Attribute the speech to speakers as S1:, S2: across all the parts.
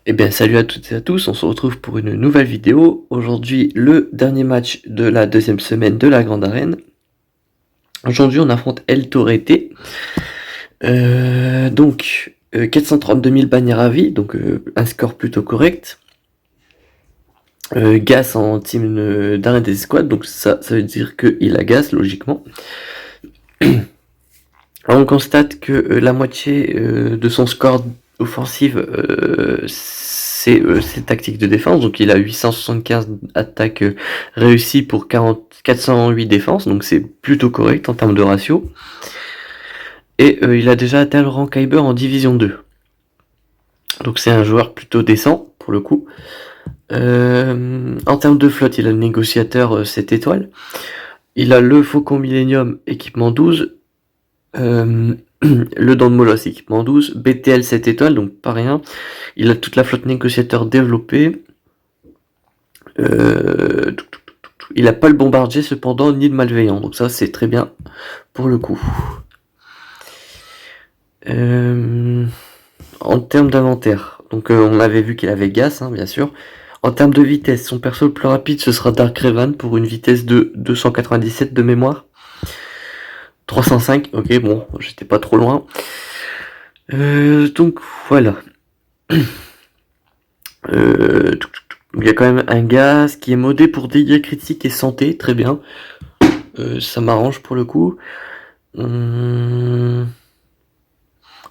S1: Eh bien salut à toutes et à tous, on se retrouve pour une nouvelle vidéo. Aujourd'hui le dernier match de la deuxième semaine de la Grande Arène. Aujourd'hui on affronte El Torete. 432 000 bannières à vie, donc un score plutôt correct. Gas en team d'arène des escouades, donc ça veut dire qu'il a Gas logiquement. Alors, on constate que la moitié de son score offensive c'est ses tactiques de défense, donc il a 875 attaques réussies pour 408 défenses, donc c'est plutôt correct en termes de ratio. Et il a déjà atteint le rang Kyber en division 2. Donc c'est un joueur plutôt décent pour le coup. En termes de flotte, il a le négociateur 7 étoiles. Il a le Faucon Millennium équipement 12. Le Don de Molos équipement 12, BTL 7 étoiles, donc pas rien. Il a toute la flotte négociateur développée. Il a pas le bombardier cependant, ni le malveillant, donc ça c'est très bien pour le coup. En termes d'inventaire, donc on avait vu qu'il avait Gas, hein, bien sûr. En termes de vitesse, son perso le plus rapide ce sera Dark Revan pour une vitesse de 297 de mémoire. 305, ok, bon, j'étais pas trop loin. Donc voilà. Il y a quand même un Gas qui est modé pour dégâts critiques et santé, très bien. Ça m'arrange pour le coup.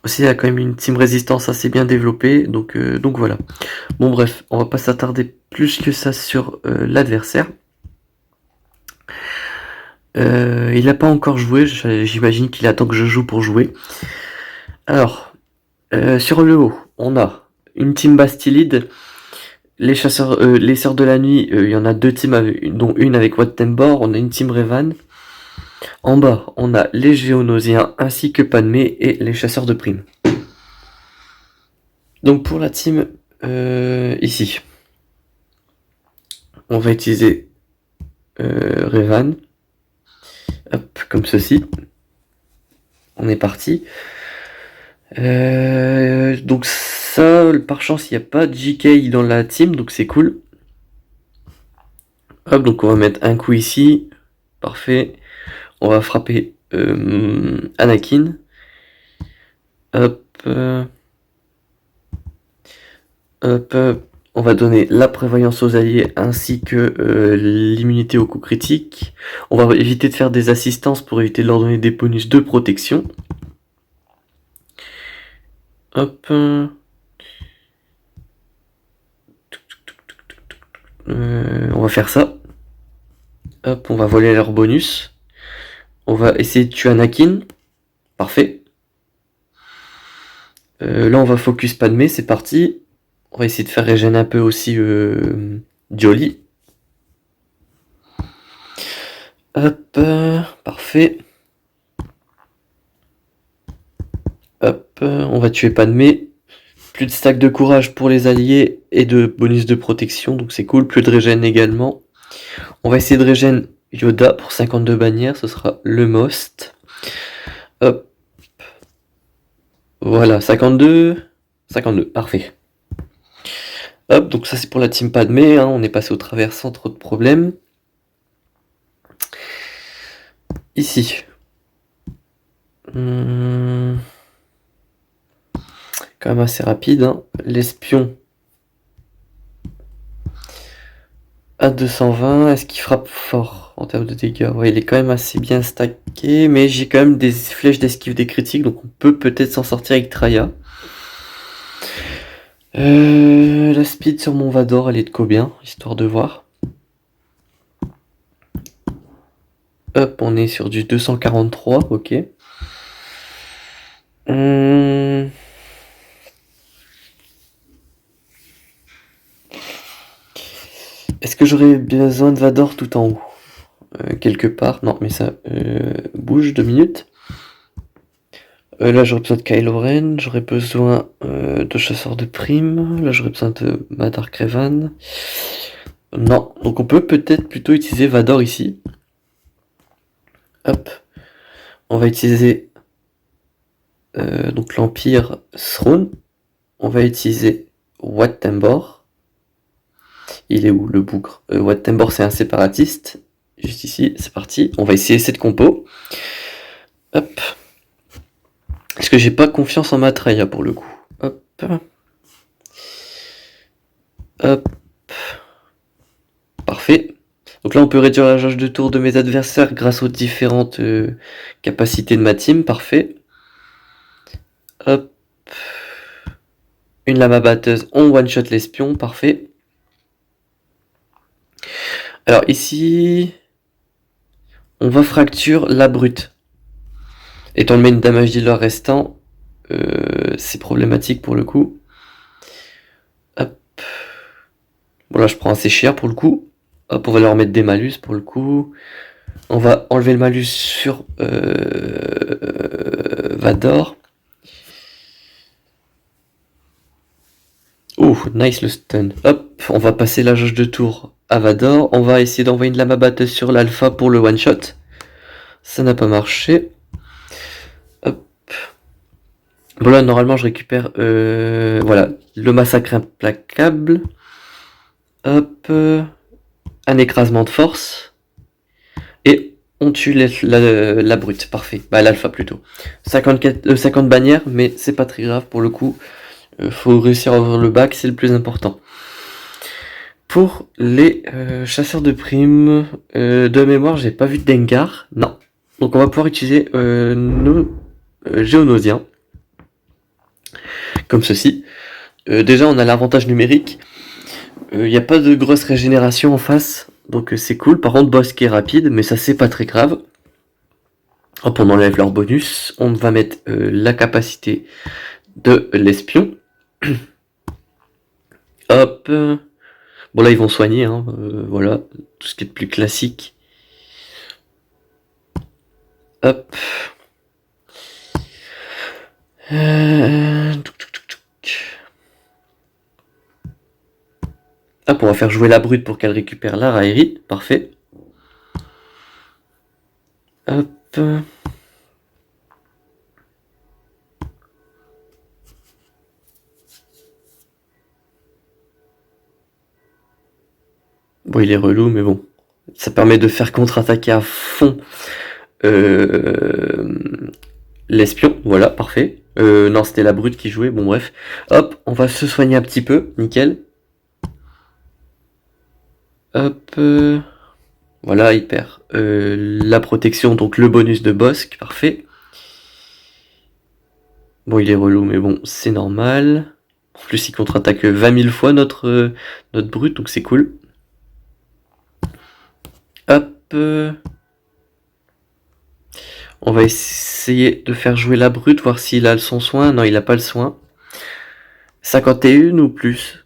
S1: Aussi, il y a quand même une team résistance assez bien développée, donc voilà. Bon bref, on va pas s'attarder plus que ça sur l'adversaire. Il n'a pas encore joué, j'imagine qu'il attend que je joue pour jouer. Alors, sur le haut, on a une team Bastillide. Les chasseurs, les sœurs de la nuit, il y en a deux teams, dont une avec Wattembor. On a une team Revan. En bas, on a les Géonosiens ainsi que Padmé et les chasseurs de primes. Donc pour la team ici, on va utiliser Revan. Hop, comme ceci. On est parti. Donc ça, par chance, il n'y a pas de JK dans la team, donc c'est cool. Hop, donc on va mettre un coup ici. Parfait. On va frapper Anakin. Hop. Hop. On va donner la prévoyance aux alliés ainsi que l'immunité aux coups critiques. On va éviter de faire des assistances pour éviter de leur donner des bonus de protection. Hop. On va faire ça. Hop, on va voler leur bonus. On va essayer de tuer Anakin. Parfait. Là, on va focus Padmé, c'est parti. On va essayer de faire régénérer un peu aussi Jolly. Hop, parfait. Hop, on va tuer Padmé. Plus de stack de courage pour les alliés et de bonus de protection, donc c'est cool. Plus de régène également. On va essayer de régène Yoda pour 52 bannières, ce sera le most. Hop. Voilà, 52. 52, parfait. Hop, donc ça c'est pour la team Padmé, hein, on est passé au travers sans trop de problèmes. Ici. Quand même assez rapide, hein. L'espion à 220, est-ce qu'il frappe fort en termes de dégâts? Ouais, il est quand même assez bien stacké, mais j'ai quand même des flèches d'esquive des critiques, donc on peut peut-être s'en sortir avec Traya. La speed sur mon Vador, elle est de combien, histoire de voir. Hop, on est sur du 243, ok. Est-ce que j'aurais besoin de Vador tout en haut quelque part? Non, mais ça bouge 2 minutes. Là, j'aurais besoin de Kylo Ren, j'aurais besoin de chasseur de primes. Là, j'aurais besoin de Madar Revan. Non, donc on peut peut-être plutôt utiliser Vador ici. Hop. On va utiliser donc l'Empire Throne. On va utiliser Wat Tambor. Il est où le bougre? Wat Tambor, c'est un séparatiste. Juste ici, c'est parti. On va essayer cette compo. Hop. Est-ce que j'ai pas confiance en Matraya pour le coup? Hop. Hop. Parfait. Donc là, on peut réduire la jauge de tour de mes adversaires grâce aux différentes capacités de ma team. Parfait. Hop. Une lame batteuse, on one-shot l'espion. Parfait. Alors ici, on va fracture la brute. Étant le main damage dealer restant, c'est problématique pour le coup. Hop. Bon là, je prends assez cher pour le coup. Hop, on va leur mettre des malus pour le coup. On va enlever le malus sur Vador. Oh, nice le stun. Hop, on va passer la jauge de tour à Vador. On va essayer d'envoyer une lame batteuse sur l'alpha pour le one shot. Ça n'a pas marché. Hop. Bon là, normalement, je récupère voilà, le massacre implacable. Hop. Un écrasement de force. Et on tue la brute. Parfait. Bah, l'alpha plutôt. 50 bannières, mais c'est pas très grave pour le coup. Faut réussir à avoir le bac, c'est le plus important. Pour les chasseurs de primes, de mémoire, j'ai pas vu de Dengar. Non. Donc on va pouvoir utiliser nos Géonosiens. Comme ceci. Déjà, on a l'avantage numérique. Il n'y a pas de grosse régénération en face. Donc c'est cool. Par contre, boss qui est rapide, mais ça, c'est pas très grave. Hop, on enlève leur bonus. On va mettre la capacité de l'espion. Hop. Bon là ils vont soigner, hein, voilà, tout ce qui est de plus classique. Hop. Hop, on va faire jouer la brute pour qu'elle récupère la raillerie, parfait. Hop. Bon, il est relou, mais bon. Ça permet de faire contre-attaquer à fond l'espion. Voilà, parfait. Non, c'était la brute qui jouait. Bon, bref. Hop, on va se soigner un petit peu. Nickel. Hop. Voilà, il perd la protection, donc le bonus de Bosque. Parfait. Bon, il est relou, mais bon, c'est normal. En plus, il contre-attaque 20 000 fois notre brute, donc c'est cool. Hop. On va essayer de faire jouer la brute, voir s'il a son soin. Non, il a pas le soin. 51 ou plus?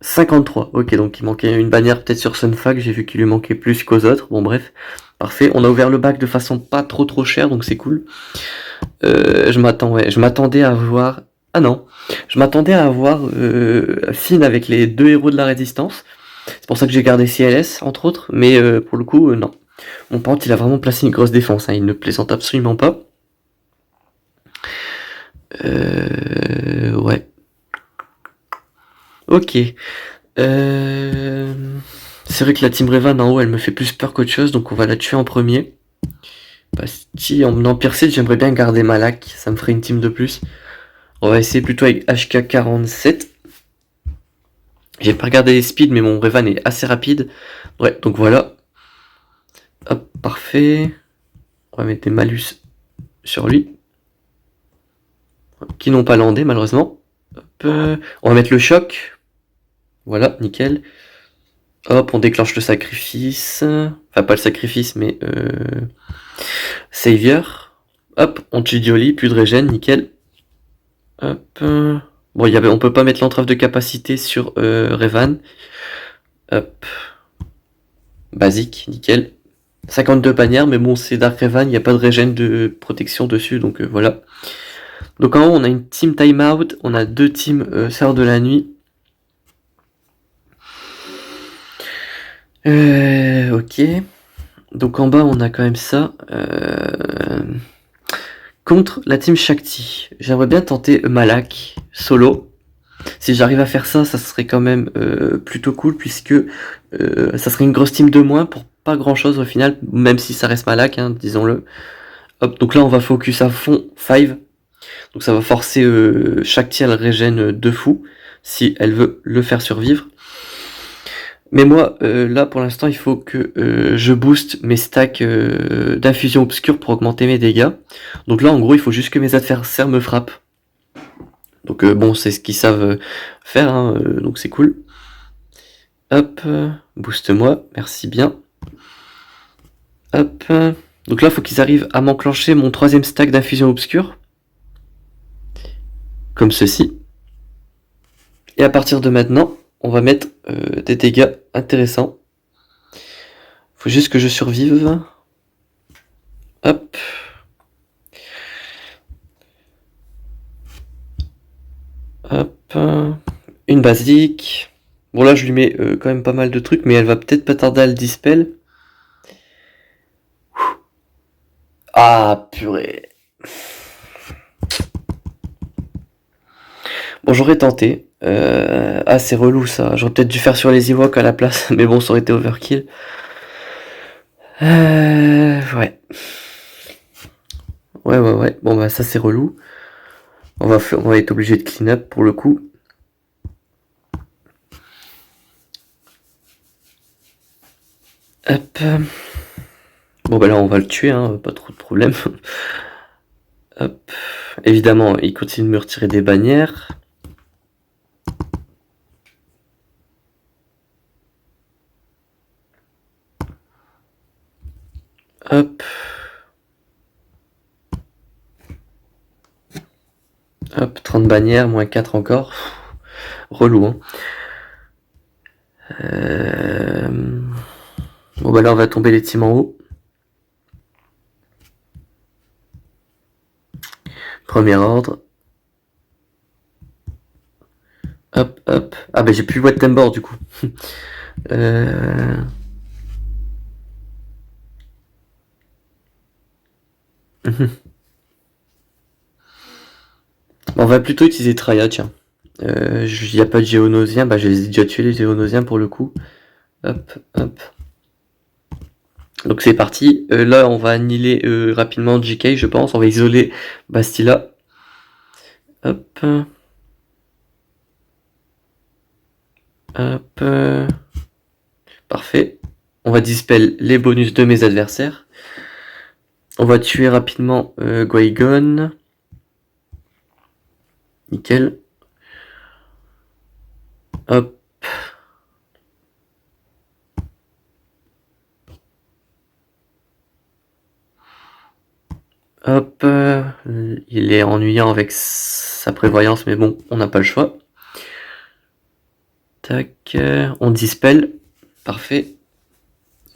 S1: 53. Ok, donc il manquait une bannière peut-être sur Sunfag. J'ai vu qu'il lui manquait plus qu'aux autres. Bon, bref. Parfait. On a ouvert le bac de façon pas trop chère, donc c'est cool. Je m'attendais à voir... Ah non. Je m'attendais à avoir Finn avec les deux héros de la résistance. C'est pour ça que j'ai gardé CLS, entre autres. Mais pour le coup, non. Mon pote, il a vraiment placé une grosse défense. Hein. Il ne plaisante absolument pas. Ouais. Ok. C'est vrai que la team Revan en haut, elle me fait plus peur qu'autre chose. Donc on va la tuer en premier. Bastille, en Empire Seed, j'aimerais bien garder Malak. Ça me ferait une team de plus. On va essayer plutôt avec HK47. J'ai pas regardé les speeds, mais mon Revan est assez rapide. Ouais, donc voilà. Hop, parfait. On va mettre des malus sur lui. Qui n'ont pas landé, malheureusement. Hop, on va mettre le choc. Voilà, nickel. Hop, on déclenche le sacrifice. Enfin, pas le sacrifice, mais... Savior. Hop, on tue Dioli, plus de régène, nickel. Hop. Bon, on peut pas mettre l'entrave de capacité sur Revan. Hop. Basique, nickel. 52 bannières, mais bon, c'est Dark Revan, il n'y a pas de régène de protection dessus, donc voilà. Donc en haut, on a une team timeout, on a deux teams Sœurs de la nuit. Ok. Donc en bas, on a quand même ça. Contre la team Shakti. J'aimerais bien tenter Malak solo. Si j'arrive à faire ça, ça serait quand même plutôt cool, puisque ça serait une grosse team de moins pour pas grand chose au final, même si ça reste Malak, hein, disons-le. Hop, donc là on va focus à fond 5. Donc ça va forcer chaque tir elle régène de fou, si elle veut le faire survivre. Mais moi, là pour l'instant, il faut que je booste mes stacks d'infusion obscure pour augmenter mes dégâts. Donc là, en gros, il faut juste que mes adversaires me frappent. Donc bon, c'est ce qu'ils savent faire, hein, donc c'est cool. Hop, booste-moi, merci bien. Hop, donc là, il faut qu'ils arrivent à m'enclencher mon 3ème stack d'infusion obscure. Comme ceci. Et à partir de maintenant, on va mettre des dégâts intéressants. Faut juste que je survive. Hop. Hop. Une basique. Bon là je lui mets quand même pas mal de trucs, mais elle va peut-être pas tarder à le dispel. Ah purée. Bon j'aurais tenté. Ah c'est relou ça. J'aurais peut-être dû faire sur les Ewoks à la place, mais bon ça aurait été overkill. Ouais. Ouais. Bon bah ça c'est relou. On va être obligé de clean up pour le coup. Hop. Bon bah là on va le tuer, hein, pas trop de problème. Hop. Évidemment, il continue de me retirer des bannières. Hop. Hop, 30 bannières, moins 4 encore. Relou, hein. Bon bah là on va tomber les teams en haut. Premier ordre. Hop, hop. Ah bah j'ai plus Wet Timber du coup. On va plutôt utiliser Traya, tiens. Il n'y a pas de Géonosiens, bah je les ai déjà tués les Géonosiens pour le coup. Hop, hop. Donc c'est parti. Là on va annihiler rapidement JK je pense. On va isoler Bastila. Hop. Hop. Parfait. On va dispel les bonus de mes adversaires. On va tuer rapidement Guaygon. Nickel. Hop. Hop. Il est ennuyant avec sa prévoyance, mais bon, on n'a pas le choix. Tac. On dispel. Parfait.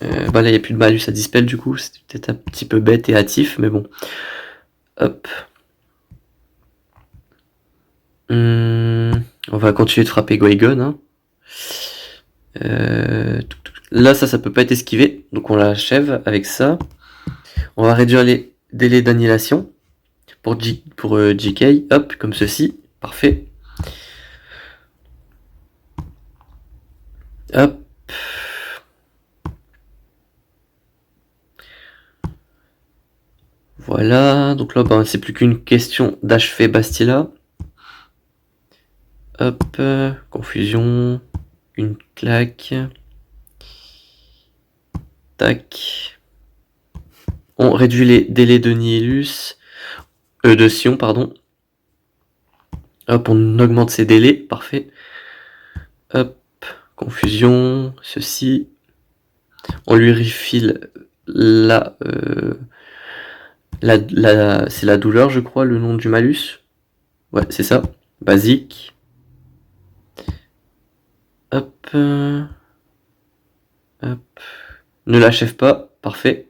S1: Bah là, il n'y a plus de malus à dispel du coup. C'était peut-être un petit peu bête et hâtif, mais bon. Hop. On va continuer de frapper Guaygon. Hein. Là, ça peut pas être esquivé. Donc on l'achève avec ça. On va réduire les délais d'annihilation pour JK. Hop, comme ceci. Parfait. Hop. Voilà. Donc là, c'est plus qu'une question d'achever Bastila. Hop. Confusion. Une claque. Tac. On réduit les délais de Nihilus. De Sion, pardon. Hop, on augmente ses délais. Parfait. Hop. Confusion. Ceci. On lui refile c'est la douleur, je crois, le nom du malus. Ouais, c'est ça. Basique. Hop. Hop. Ne l'achève pas. Parfait.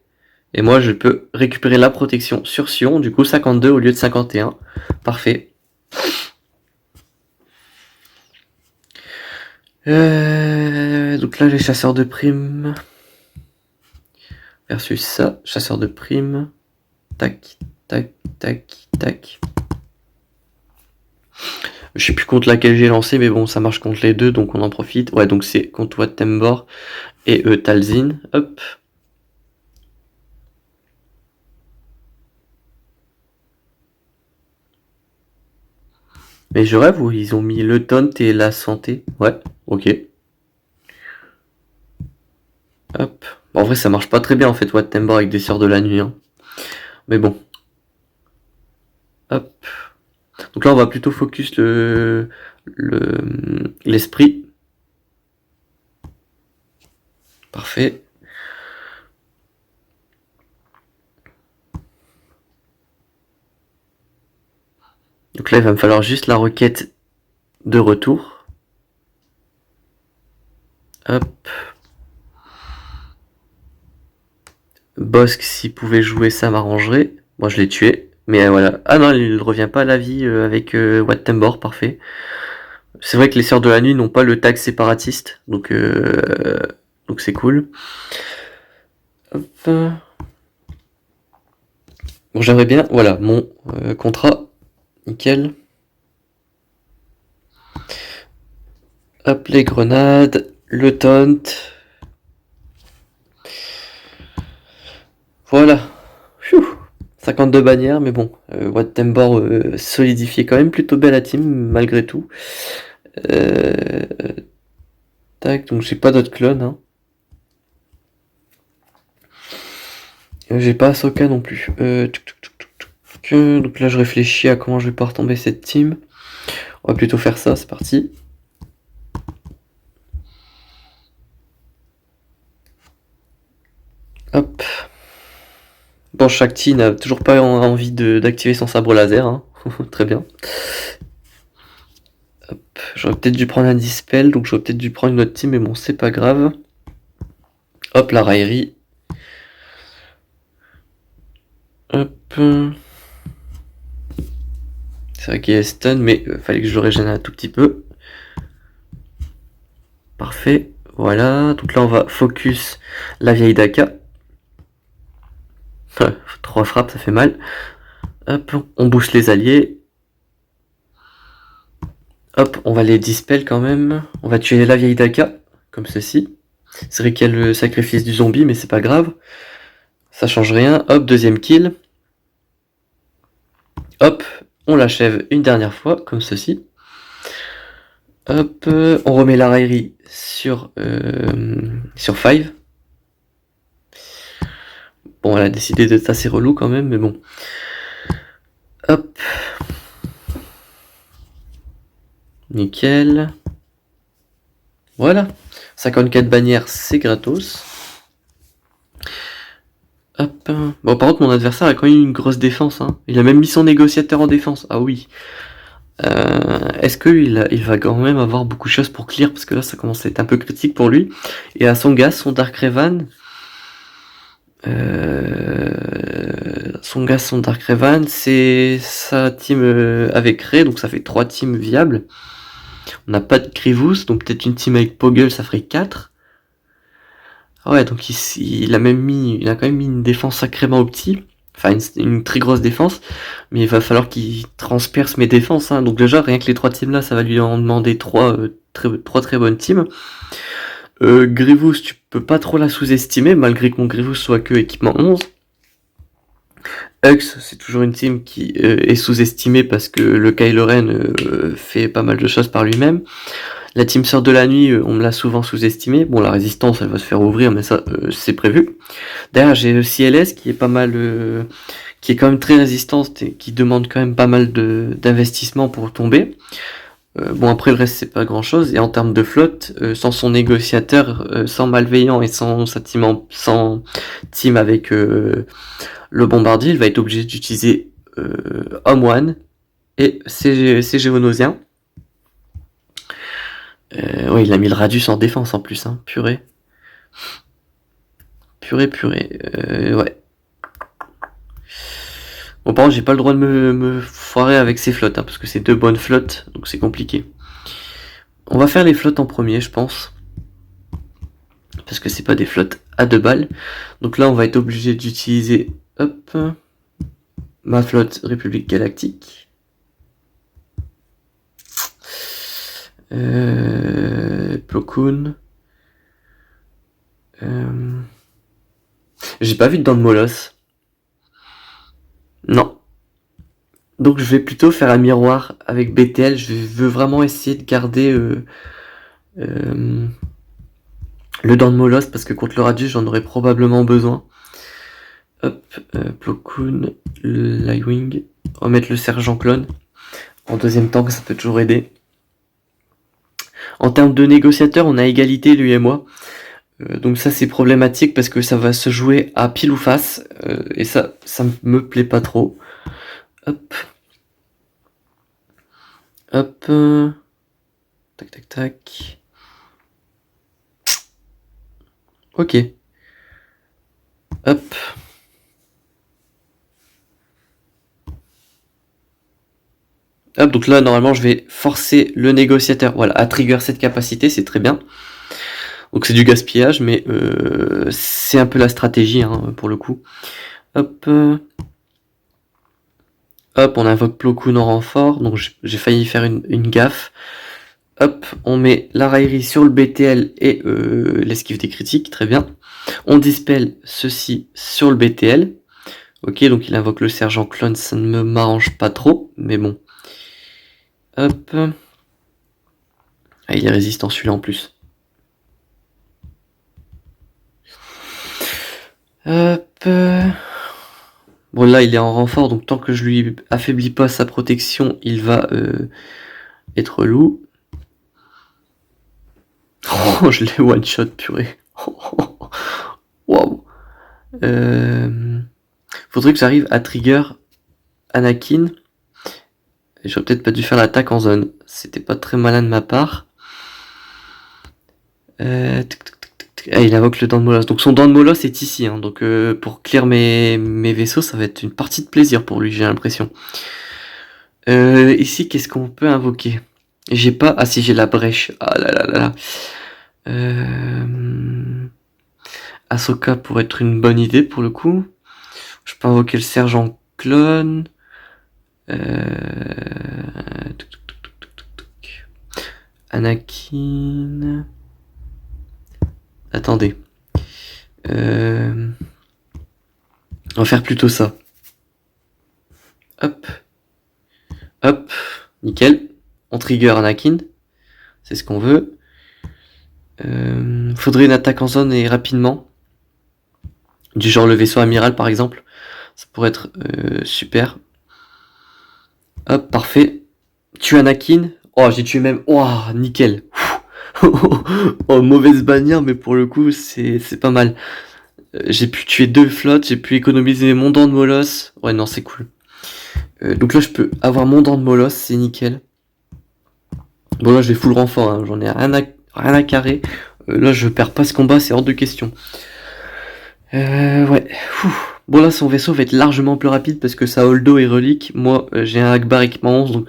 S1: Et moi, je peux récupérer la protection sur Sion. Du coup, 52 au lieu de 51. Parfait. Donc là, les chasseurs de primes. Versus ça. Chasseur de primes. Tac, tac, tac, tac. Je sais plus contre laquelle j'ai lancé, mais bon, ça marche contre les deux, donc on en profite. Ouais, donc c'est contre Wattenborg et Talzin. Hop. Mais je rêve où ils ont mis le taunt et la santé. Ouais, ok. Hop. Bon, en vrai, ça marche pas très bien en fait, Wattenborg avec des sœurs de la nuit. Hein. Mais bon. Hop. Donc là, on va plutôt focus l'esprit. Parfait. Donc là, il va me falloir juste la requête de retour. Hop. Bosque, s'il pouvait jouer, ça m'arrangerait. Moi, je l'ai tué. Mais voilà. Ah non, il ne revient pas à la vie avec Wattenborg, parfait. C'est vrai que les Sœurs de la Nuit n'ont pas le tag séparatiste, donc c'est cool. Hop. Bon, j'aimerais bien, voilà, mon contrat, nickel. Hop, les grenades, le taunt. Voilà. Phew. 52 bannières, mais bon, Wattenborg solidifié quand même plutôt belle la team, malgré tout. Tac, donc j'ai pas d'autres clones. Hein. J'ai pas Ahsoka non plus. Donc là, je réfléchis à comment je vais pouvoir tomber cette team. On va plutôt faire ça, c'est parti. Hop. Bon, Shakti n'a toujours pas envie d'activer son sabre laser. Hein. Très bien. Hop. J'aurais peut-être dû prendre un dispel, donc j'aurais peut-être dû prendre une autre team, mais bon, c'est pas grave. Hop, la raillerie. Hop. C'est vrai qu'il y a stun, mais fallait que je le régène un tout petit peu. Parfait. Voilà. Donc là, on va focus la vieille Daka. 3 frappes, ça fait mal. Hop, on booste les alliés. Hop, on va les dispel quand même. On va tuer la vieille Daka, comme ceci. C'est vrai qu'il y a le sacrifice du zombie, mais c'est pas grave. Ça change rien. Hop, deuxième kill. Hop, on l'achève une dernière fois, comme ceci. Hop, on remet la raillerie sur 5. Bon, elle a décidé d'être assez relou quand même, mais bon. Hop. Nickel. Voilà. 54 bannières, c'est gratos. Hop. Bon, par contre, mon adversaire a quand même une grosse défense. Hein. Il a même mis son négociateur en défense. Ah oui. Est-ce qu'il va quand même avoir beaucoup de choses pour clear? Parce que là, ça commence à être un peu critique pour lui. Et à son gars, son Dark Revan. Son Dark Revan, c'est sa team avec Rey, donc ça fait 3 teams viables. On n'a pas de Grievous, donc peut-être une team avec Poggle, ça ferait 4. Ah ouais, donc il a quand même mis une défense sacrément optique. Enfin, une très grosse défense. Mais il va falloir qu'il transperce mes défenses. Hein. Donc déjà, rien que les 3 teams là, ça va lui en demander 3 très bonnes teams. Grievous, tu peux pas trop la sous-estimer, malgré que mon Grievous soit que équipement 11. Hux, c'est toujours une team qui est sous-estimée parce que le Kylo Ren fait pas mal de choses par lui-même. La team Sœur de la Nuit, on me l'a souvent sous-estimée. Bon, la résistance, elle va se faire ouvrir, mais ça, c'est prévu. Derrière, j'ai le CLS qui est pas mal, qui est quand même très résistante et qui demande quand même pas mal d'investissement pour tomber. Bon, après le reste, c'est pas grand-chose. Et en termes de flotte, sans son négociateur, sans Malveillant et sans team avec le bombardier, il va être obligé d'utiliser Home One et ses Géonosiens. Ouais, il a mis le Radius en défense en plus, hein, purée. Ouais. Bon, par contre, j'ai pas le droit de me foirer avec ces flottes, hein, parce que c'est 2 bonnes flottes, donc c'est compliqué. On va faire les flottes en premier, je pense. Parce que c'est pas des flottes à 2 balles. Donc là, on va être obligé d'utiliser, hop, ma flotte République Galactique. Plo Koon. J'ai pas vu de dents de molosse. Non. Donc je vais plutôt faire un miroir avec BTL. Je veux vraiment essayer de garder le dent de molosse parce que contre le radius j'en aurais probablement besoin. Hop, Plo Koon, Lightwing. On va mettre le sergent clone. En deuxième temps, ça peut toujours aider. En termes de négociateur, on a égalité lui et moi. Donc ça c'est problématique parce que ça va se jouer à pile ou face. Et ça me plaît pas trop. Hop. Hop. Tac tac tac. Ok. Hop. Hop, donc là normalement je vais forcer le négociateur voilà, à trigger cette capacité, c'est très bien. Donc c'est du gaspillage, mais c'est un peu la stratégie hein, pour le coup. Hop. Hop, on invoque Plo Koon en renfort, donc j'ai failli faire une gaffe. Hop, on met la raillerie sur le BTL et l'esquive des critiques, très bien. On dispelle ceci sur le BTL. Ok, donc il invoque le sergent clone, ça ne me m'arrange pas trop, mais bon. Hop. Ah, il est résistant celui-là en plus. Hop. Bon là il est en renfort, donc tant que je lui affaiblis pas sa protection, il va être loup. Oh, je l'ai one shot, purée. Waouh. Faudrait que j'arrive à trigger Anakin. J'aurais peut-être pas dû faire l'attaque en zone. C'était pas très malin de ma part. Ah, il invoque le dent de molosse. Donc son dent de molosse est ici. Hein. Donc pour clear mes vaisseaux, ça va être une partie de plaisir pour lui, j'ai l'impression. Ici, qu'est-ce qu'on peut invoquer? J'ai pas... Ah si, j'ai la brèche. Ah là là là là. Ahsoka pourrait être une bonne idée pour le coup. Je peux invoquer le sergent clone. Anakin. Attendez. On va faire plutôt ça. Hop. Hop. Nickel. On trigger Anakin. C'est ce qu'on veut. Faudrait une attaque en zone et rapidement. Du genre le vaisseau amiral par exemple. Ça pourrait être super. Hop, parfait. Tue Anakin. Oh, j'ai tué même. Oh, nickel. Oh, mauvaise bannière, mais pour le coup, c'est pas mal. J'ai pu tuer 2 flottes, j'ai pu économiser mon dent de molosse. Ouais, non, c'est cool. Donc là, je peux avoir mon dent de molosse, c'est nickel. Bon, là, je vais full renfort, hein. J'en ai rien à carrer. Là, je perds pas ce combat, c'est hors de question. Ouais. Bon, là, son vaisseau va être largement plus rapide parce que sa Holdo est relique. Moi, j'ai un Akbar équipement 11, donc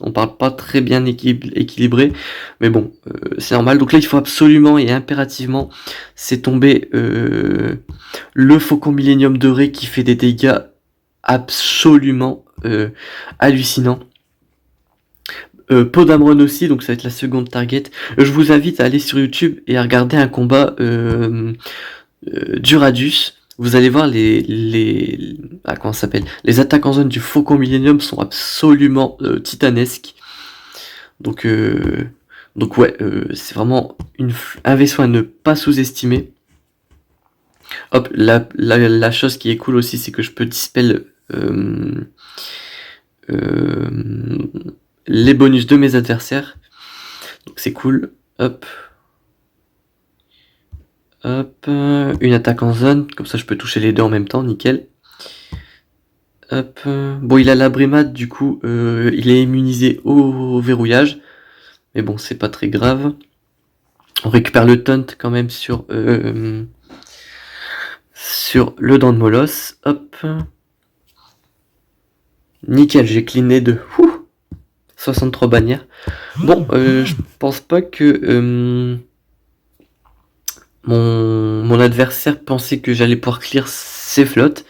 S1: on parle pas très bien équilibré. Mais bon, c'est normal. Donc là, il faut absolument et impérativement, c'est tomber le Faucon Millennium doré qui fait des dégâts absolument hallucinants. Podamron aussi, donc ça va être la seconde target. Je vous invite à aller sur YouTube et à regarder un combat du Radius. Vous allez voir comment ça s'appelle, les attaques en zone du Faucon Millennium sont absolument titanesques. Donc ouais, c'est vraiment un vaisseau à ne pas sous-estimer. Hop, la chose qui est cool aussi, c'est que je peux dispel les bonus de mes adversaires. Donc c'est cool. Hop. Hop, une attaque en zone, comme ça je peux toucher les deux en même temps, nickel. Hop, bon il a la brimade, du coup il est immunisé au verrouillage, mais bon c'est pas très grave. On récupère le taunt quand même sur le dent de molosse, hop. Nickel, j'ai cleané de 63 bannières. Bon, je pense pas que mon adversaire pensait que j'allais pouvoir clear c'est flotte.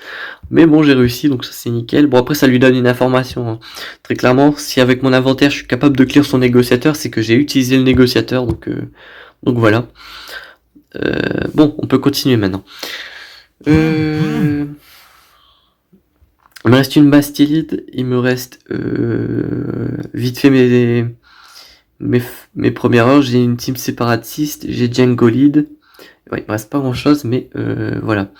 S1: Mais bon, j'ai réussi, donc ça c'est nickel. Bon, après, ça lui donne une information, hein. Très clairement, si avec mon inventaire, je suis capable de clear son négociateur, c'est que j'ai utilisé le négociateur, donc voilà. Bon, on peut continuer maintenant. Il me reste une bastillide, il me reste vite fait mes premières heures, j'ai une team séparatiste, j'ai Django lead. Ouais, il me reste pas grand chose, mais voilà.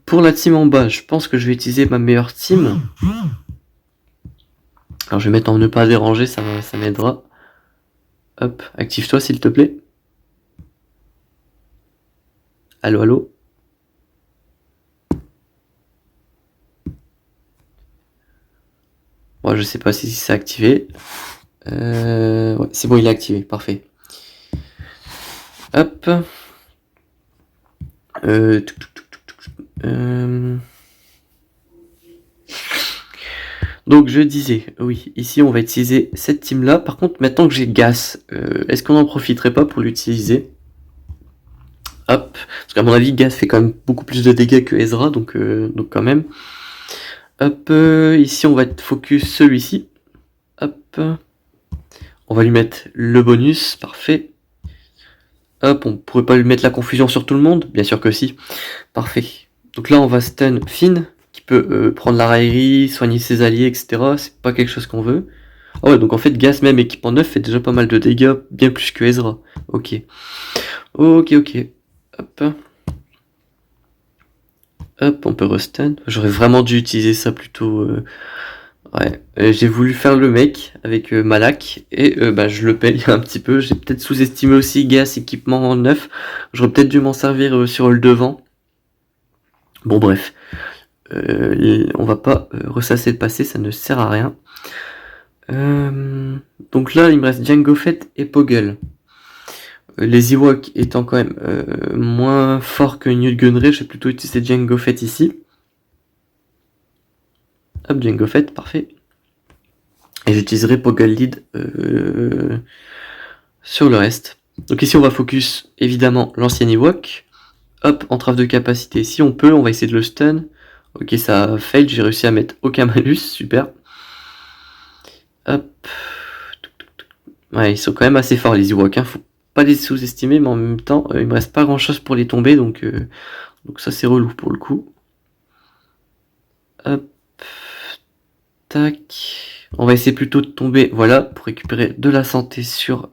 S1: Pour la team en bas, je pense que je vais utiliser ma meilleure team. Alors je vais mettre en ne pas déranger, ça m'aidera. Hop, active-toi s'il te plaît. Allô, allô. Bon, je sais pas si c'est activé. Ouais, c'est bon, il est activé, parfait. Hop. Donc je disais, oui, ici on va utiliser cette team là. Par contre, maintenant que j'ai Gas, est-ce qu'on n'en profiterait pas pour l'utiliser? Hop, parce qu'à mon avis, Gas fait quand même beaucoup plus de dégâts que Ezra, donc quand même. Hop, ici on va focus celui-ci. Hop, on va lui mettre le bonus, parfait. Hop, on pourrait pas lui mettre la confusion sur tout le monde? Bien sûr que si. Parfait. Donc là on va stun Finn, qui peut prendre la raillerie, soigner ses alliés, etc. C'est pas quelque chose qu'on veut. Ah ouais, donc en fait Gas même équipement 9 fait déjà pas mal de dégâts, bien plus que Ezra. Ok. Ok. Hop. Hop, on peut restun. J'aurais vraiment dû utiliser ça plutôt. Ouais, j'ai voulu faire le mec avec Malak et bah, je le paye un petit peu. J'ai peut-être sous-estimé aussi Gas équipement 9. J'aurais peut-être dû m'en servir sur le devant. Bon bref, on va pas ressasser le passé, ça ne sert à rien. Donc là, il me reste Django Fett et Poggle. Les Ewoks étant quand même moins forts que Newt Gunray, je vais plutôt utiliser Django Fett ici. Hop, Django Fett, parfait. Et j'utiliserai Poggle Lead sur le reste. Donc ici on va focus évidemment l'ancien Ewok. Hop, entrave de capacité, si on peut, on va essayer de le stun. Ok, ça a fail, j'ai réussi à mettre aucun malus, super. Hop. Ouais, ils sont quand même assez forts les Ewoks, hein. Faut pas les sous-estimer, mais en même temps, il me reste pas grand chose pour les tomber, donc ça c'est relou pour le coup. Hop. Tac. On va essayer plutôt de tomber, voilà, pour récupérer de la santé sur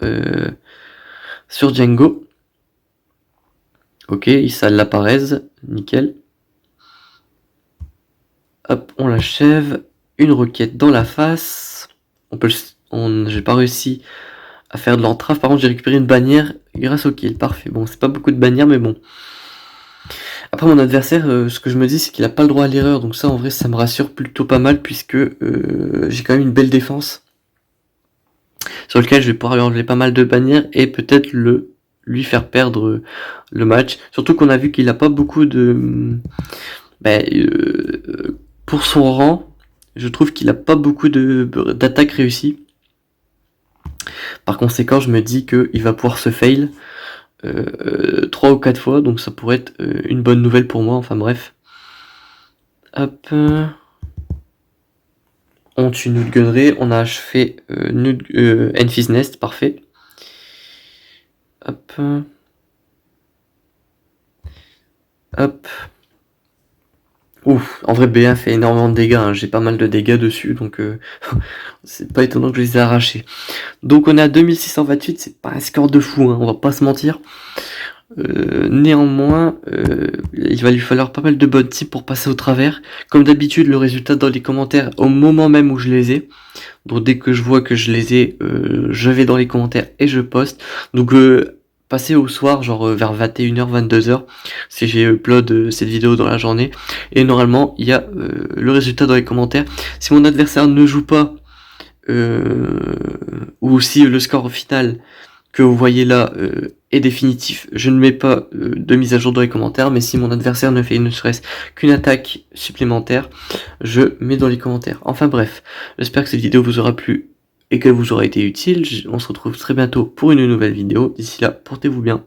S1: Django. Ok, ça l'apparaît, nickel. Hop, on l'achève. Une roquette dans la face. J'ai pas réussi à faire de l'entrave. Par contre, j'ai récupéré une bannière grâce au kill. Parfait. Bon, c'est pas beaucoup de bannières, mais bon. Après, mon adversaire, ce que je me dis, c'est qu'il a pas le droit à l'erreur. Donc ça, en vrai, ça me rassure plutôt pas mal, puisque j'ai quand même une belle défense. Sur lequel je vais pouvoir lui enlever pas mal de bannières et peut-être lui faire perdre le match. Surtout qu'on a vu qu'il a pas beaucoup de... pour son rang, je trouve qu'il a pas beaucoup d'attaques réussies. Par conséquent, je me dis qu'il va pouvoir se fail 3 ou 4 fois, donc ça pourrait être une bonne nouvelle pour moi, enfin bref. Hop. On tue Newt Gunray, on a achevé Enfys Nest, parfait. Hop. Hop. Ouf, en vrai B1 fait énormément de dégâts, hein. J'ai pas mal de dégâts dessus, donc c'est pas étonnant que je les ai arrachés. Donc on est à 2628, c'est pas un score de fou, hein, on va pas se mentir. Néanmoins, il va lui falloir pas mal de bonnes teams pour passer au travers. Comme d'habitude, le résultat dans les commentaires au moment même où je les ai. Donc dès que je vois que je les ai, je vais dans les commentaires et je poste. Donc passez au soir, genre vers 21h, 22h, si j'ai upload cette vidéo dans la journée. Et normalement, il y a le résultat dans les commentaires. Si mon adversaire ne joue pas, ou si le score final que vous voyez là est définitif, je ne mets pas de mise à jour dans les commentaires, mais si mon adversaire ne fait ne serait-ce qu'une attaque supplémentaire, je mets dans les commentaires. Enfin bref, j'espère que cette vidéo vous aura plu et qu'elle vous aura été utile. On se retrouve très bientôt pour une nouvelle vidéo. D'ici là, portez-vous bien.